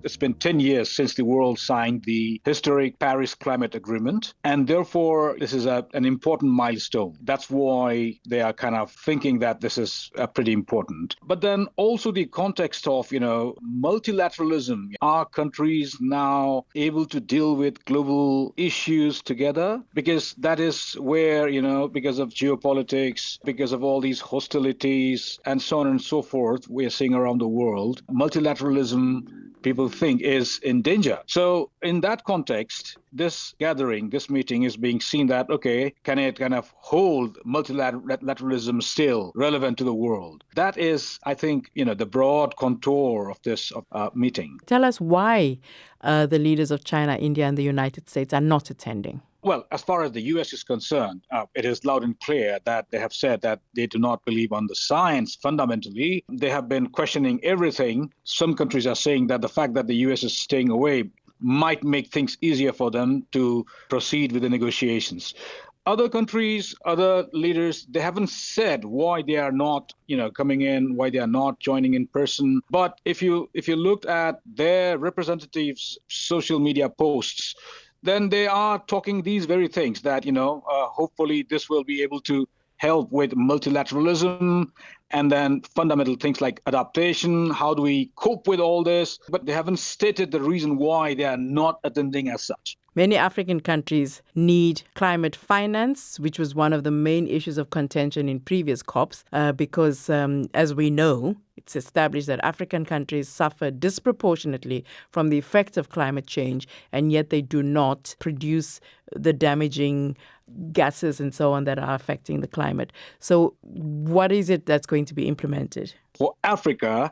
it's been 10 years since the world signed the historic Paris Climate Agreement, and therefore this is an important milestone. That's why they are kind of thinking that this is pretty important. But then also the context of, multilateralism. Are countries now able to deal with global issues together? Because that is where, because of geopolitics, because of all these hostilities and so on and so forth, we are seeing around the world, multilateralism, people think, is in danger. So in that context, this gathering, this meeting is being seen that, okay, can it kind of hold multilateralism still relevant to the world? That is, I think, the broad contour of this meeting. Tell us why the leaders of China, India, and the United States are not attending. Well, as far as the U.S. is concerned, it is loud and clear that they have said that they do not believe on the science fundamentally. They have been questioning everything. Some countries are saying that the fact that the U.S. is staying away might make things easier for them to proceed with the negotiations. Other countries, other leaders, they haven't said why they are not, coming in, why they are not joining in person. But if you looked at their representatives' social media posts, then they are talking these very things that, hopefully this will be able to help with multilateralism and then fundamental things like adaptation. How do we cope with all this? But they haven't stated the reason why they are not attending as such. Many African countries need climate finance, which was one of the main issues of contention in previous COPs, because, as we know, it's established that African countries suffer disproportionately from the effects of climate change, and yet they do not produce the damaging gases and so on that are affecting the climate. So what is it that's going to be implemented? For Africa,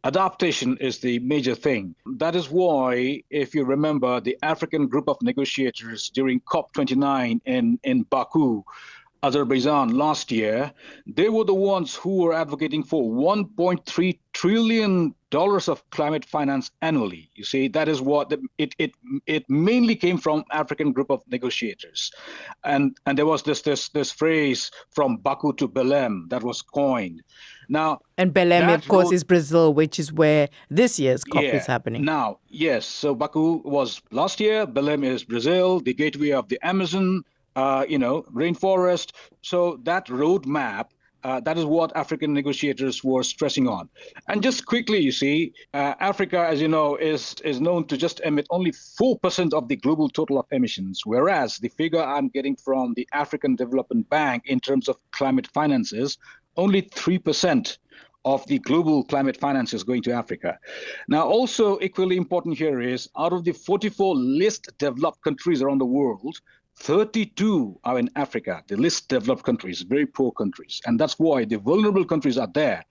adaptation is the major thing. That is why, if you remember, the African group of negotiators during COP29 in Baku, Azerbaijan last year, they were the ones who were advocating for $1.3 trillion of climate finance annually. You see, that is what it mainly came from African group of negotiators. And there was this phrase from Baku to Belém that was coined. Now, and Belém, of course, is Brazil, which is where this year's COP is happening. Now, yes. So Baku was last year. Belém is Brazil, the gateway of the Amazon, rainforest. So that roadmap, that is what African negotiators were stressing on. And just quickly, you see, Africa, as you know, is known to just emit only 4% of the global total of emissions, whereas the figure I'm getting from the African Development Bank in terms of climate finances, only 3% of the global climate finance is going to Africa. Now, also equally important here is, out of the 44 least developed countries around the world, 32 are in Africa, the least developed countries, very poor countries. And that's why the vulnerable countries are there.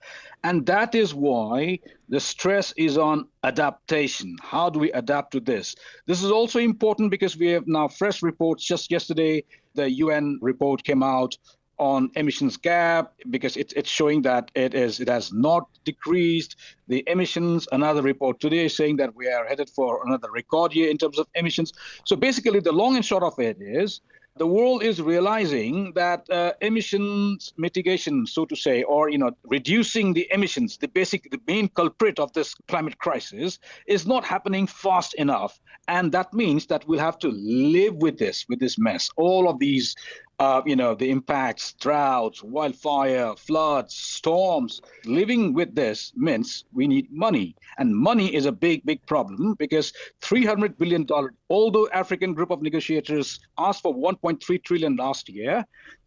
And that is why the stress is on adaptation. How do we adapt to this? This is also important because we have now fresh reports. Just yesterday, the UN report came out on emissions gap, because it's showing that it has not decreased the emissions. Another report today is saying that we are headed for another record year in terms of emissions. So basically, the long and short of it is, the world is realizing that emissions mitigation, so to say, or reducing the emissions, the main culprit of this climate crisis, is not happening fast enough, and that means that we'll have to live with this mess. All of these, the impacts, droughts, wildfire, floods, storms. Living with this means we need money, and money is a big problem, because $300 billion. Although African group of negotiators asked for 1.3 trillion last year,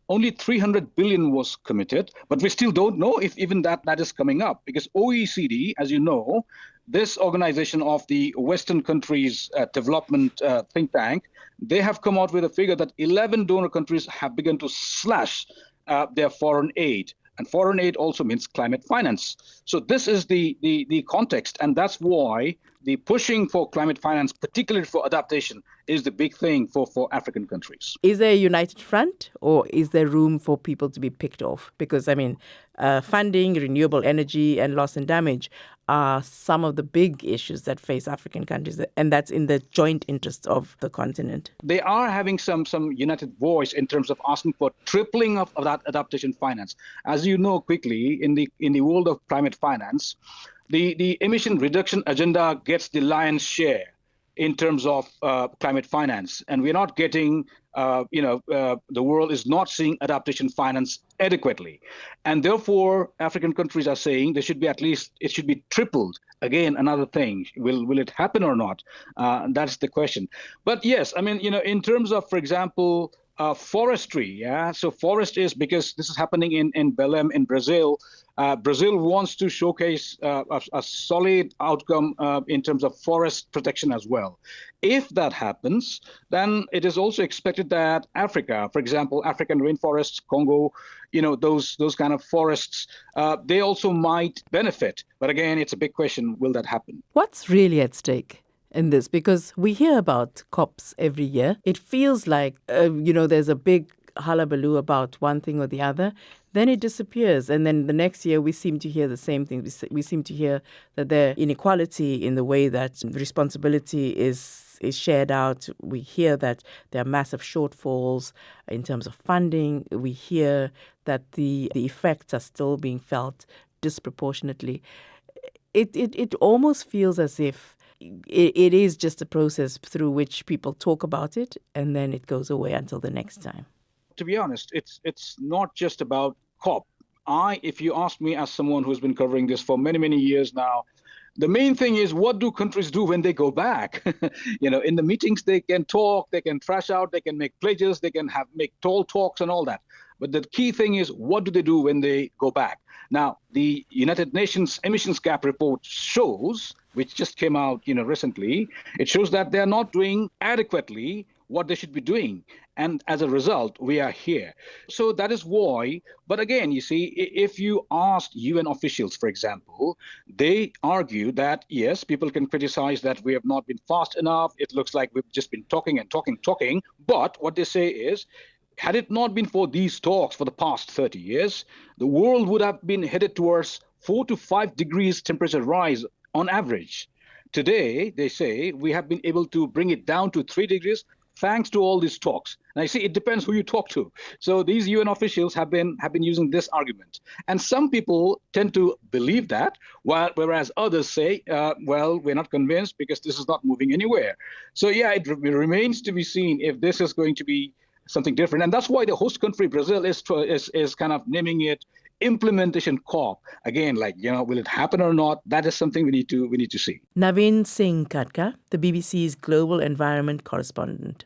only 300 billion was committed, but we still don't know if even that is coming up, because OECD, as you know, this organization of the Western countries development think tank, they have come out with a figure that 11 donor countries have begun to slash their foreign aid. And foreign aid also means climate finance. So this is the context, and that's why the pushing for climate finance, particularly for adaptation, is the big thing for African countries. Is there a united front, or is there room for people to be picked off? Because, funding, renewable energy, and loss and damage are some of the big issues that face African countries, and that's in the joint interests of the continent. They are having some united voice in terms of asking for tripling of that adaptation finance. As you know quickly, in the world of climate finance, the emission reduction agenda gets the lion's share in terms of climate finance, and we're not getting, the world is not seeing adaptation finance adequately, and therefore African countries are saying there should be it should be tripled. Again, another thing, will it happen or not? That's the question. But yes, I mean, in terms of, for example, forestry, yeah. So forest is, because this is happening in Belém in Brazil. Brazil wants to showcase a solid outcome in terms of forest protection as well. If that happens, then it is also expected that Africa, for example, African rainforests, Congo, those kind of forests, they also might benefit. But again, it's a big question: will that happen? What's really at stake in this? Because we hear about COPs every year. It feels like, there's a big hullabaloo about one thing or the other. Then it disappears. And then the next year, we seem to hear the same thing. We seem to hear that there's inequality in the way that responsibility is shared out. We hear that there are massive shortfalls in terms of funding. We hear that the effects are still being felt disproportionately. It almost feels as if it is just a process through which people talk about it and then it goes away until the next time. To be honest, it's not just about COP. If you ask me, as someone who's been covering this for many, many years now, the main thing is, what do countries do when they go back? In the meetings, they can talk, they can thrash out, they can make pledges, they can make tall talks and all that. But the key thing is, what do they do when they go back? Now, the United Nations emissions gap report shows, which just came out, recently, it shows that they're not doing adequately what they should be doing. And as a result, we are here. So that is why. But again, you see, if you ask UN officials, for example, they argue that, yes, people can criticize that we have not been fast enough. It looks like we've just been talking and talking. But what they say is, had it not been for these talks for the past 30 years, the world would have been headed towards 4 to 5 degrees temperature rise on average. Today, they say, we have been able to bring it down to 3 degrees thanks to all these talks. And I see it depends who you talk to. So these UN officials have been using this argument. And some people tend to believe that, whereas others say, we're not convinced because this is not moving anywhere. So yeah, it remains to be seen if this is going to be something different. And that's why the host country, Brazil, is kind of naming it Implementation COP. Again, will it happen or not? That is something we need to see. Naveen Singh Khadka, the BBC's global environment correspondent.